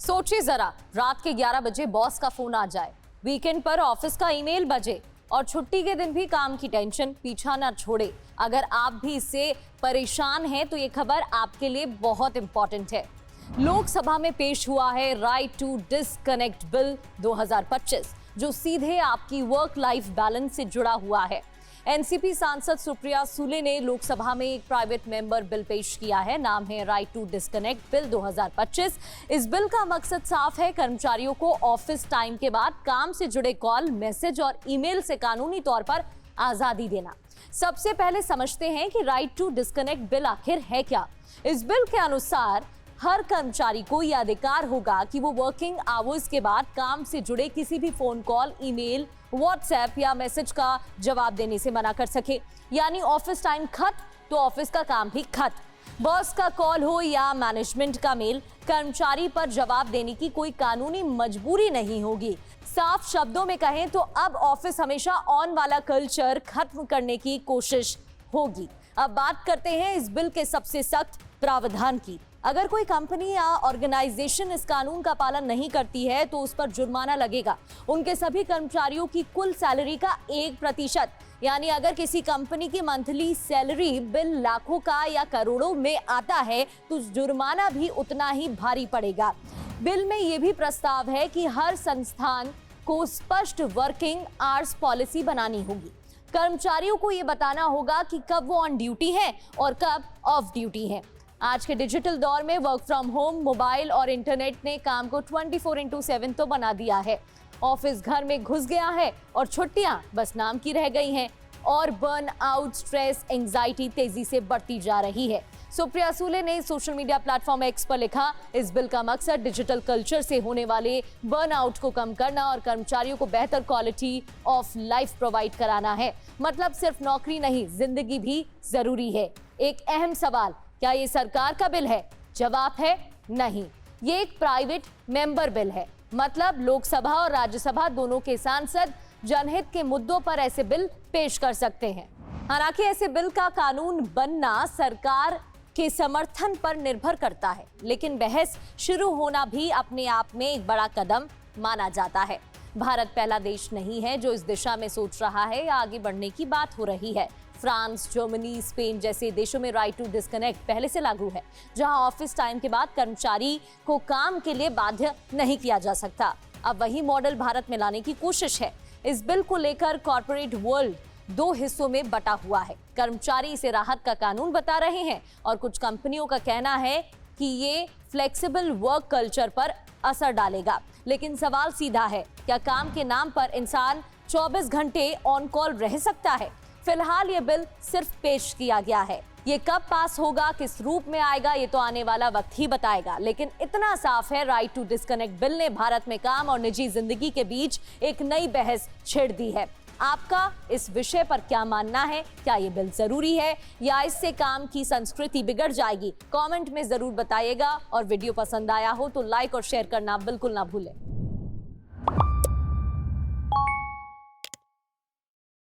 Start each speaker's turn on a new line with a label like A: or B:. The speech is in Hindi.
A: सोचिए जरा, रात के 11 बजे बॉस का फोन आ जाए, वीकेंड पर ऑफिस का ईमेल बजे और छुट्टी के दिन भी काम की टेंशन पीछा ना छोड़े। अगर आप भी इससे परेशान हैं तो ये खबर आपके लिए बहुत इंपॉर्टेंट है। लोकसभा में पेश हुआ है राइट टू डिस्कनेक्ट बिल 2025, जो सीधे आपकी वर्क लाइफ बैलेंस से जुड़ा हुआ है। एनसीपी सांसद सुप्रिया सुले ने लोकसभा में एक प्राइवेट मेंबर बिल पेश किया है। नाम है राइट टू डिस्कनेक्ट बिल 2025। इस बिल का मकसद साफ है, कर्मचारियों को ऑफिस टाइम के बाद काम से जुड़े कॉल, मैसेज और ईमेल से कानूनी तौर पर आजादी देना। सबसे पहले समझते हैं कि राइट टू डिस्कनेक्ट बिल आखिर है क्या। इस बिल के अनुसार हर कर्मचारी को यह अधिकार होगा कि वो वर्किंग आवर्स के बाद काम से जुड़े किसी भी फोन कॉल, ईमेल, व्हाट्सएप या मैसेज का जवाब देने से मना कर सके। यानी ऑफिस टाइम खत्म तो ऑफिस का काम भी खत्म। बॉस का कॉल हो या मैनेजमेंट का मेल, कर्मचारी पर जवाब देने की कोई कानूनी मजबूरी नहीं होगी। साफ शब्दों में कहें तो अब ऑफिस हमेशा ऑन वाला कल्चर खत्म करने की कोशिश होगी। अब बात करते हैं इस बिल के सबसे सख्त प्रावधान की। अगर कोई कंपनी या ऑर्गेनाइजेशन इस कानून का पालन नहीं करती है तो उस पर जुर्माना लगेगा। उनके सभी कर्मचारियों की कुल सैलरी का 1%, यानी अगर किसी कंपनी की मंथली सैलरी बिल लाखों का या करोड़ों में आता है तो जुर्माना भी उतना ही भारी पड़ेगा। बिल में यह भी प्रस्ताव है कि हर संस्थान को स्पष्ट वर्किंग आवर्स पॉलिसी बनानी होगी। कर्मचारियों को यह बताना होगा कि कब वो ऑन ड्यूटी है और कब ऑफ ड्यूटी है। आज के डिजिटल दौर में वर्क फ्रॉम होम, मोबाइल और इंटरनेट ने काम को 24/7 तो बना दिया है। ऑफिस घर में घुस गया है और छुट्टियां बस नाम की रह गई हैं और बर्न आउट, स्ट्रेस, एंजाइटी तेजी से बढ़ती जा रही है। सुप्रिया सुले ने सोशल मीडिया प्लेटफॉर्म एक्स पर लिखा, इस बिल का मकसद डिजिटल कल्चर से होने वाले बर्न आउट को कम करना और कर्मचारियों को बेहतर क्वालिटी ऑफ लाइफ प्रोवाइड कराना है। मतलब सिर्फ नौकरी नहीं, जिंदगी भी जरूरी है। एक अहम सवाल, क्या ये सरकार का बिल है? जवाब है नहीं, ये एक प्राइवेट मेंबर बिल है। मतलब लोकसभा और राज्यसभा दोनों के सांसद जनहित के मुद्दों पर ऐसे बिल पेश कर सकते हैं। हालांकि ऐसे बिल का कानून बनना सरकार के समर्थन पर निर्भर करता है, लेकिन बहस शुरू होना भी अपने आप में एक बड़ा कदम माना जाता है। भारत पहला देश नहीं है जो इस दिशा में सोच रहा है या आगे बढ़ने की बात हो रही है। फ्रांस, जर्मनी, स्पेन जैसे देशों में राइट टू डिस्कनेक्ट पहले से लागू है, जहां ऑफिस टाइम के बाद कर्मचारी को काम के लिए बाध्य नहीं किया जा सकता। अब वही मॉडल भारत में लाने की कोशिश है। इस बिल को लेकर कॉर्पोरेट वर्ल्ड दो हिस्सों में बटा हुआ है। कर्मचारी इसे राहत का कानून बता रहे हैं और कुछ कंपनियों का कहना है कि ये फ्लेक्सिबल वर्क कल्चर पर असर डालेगा। लेकिन सवाल सीधा है, क्या काम के नाम पर इंसान 24 घंटे ऑन कॉल रह सकता है? फिलहाल ये बिल सिर्फ पेश किया गया है। ये कब पास होगा, किस रूप में आएगा, ये तो आने वाला वक्त ही बताएगा। लेकिन इतना साफ है, राइट टू डिस्कनेक्ट बिल ने भारत में काम और निजी जिंदगी के बीच एक नई बहस छेड़ दी है। आपका इस विषय पर क्या मानना है? क्या ये बिल जरूरी है या इससे काम की संस्कृति बिगड़ जाएगी? कमेंट में जरूर बताइएगा और वीडियो पसंद आया हो तो लाइक और शेयर करना बिल्कुल ना भूलें।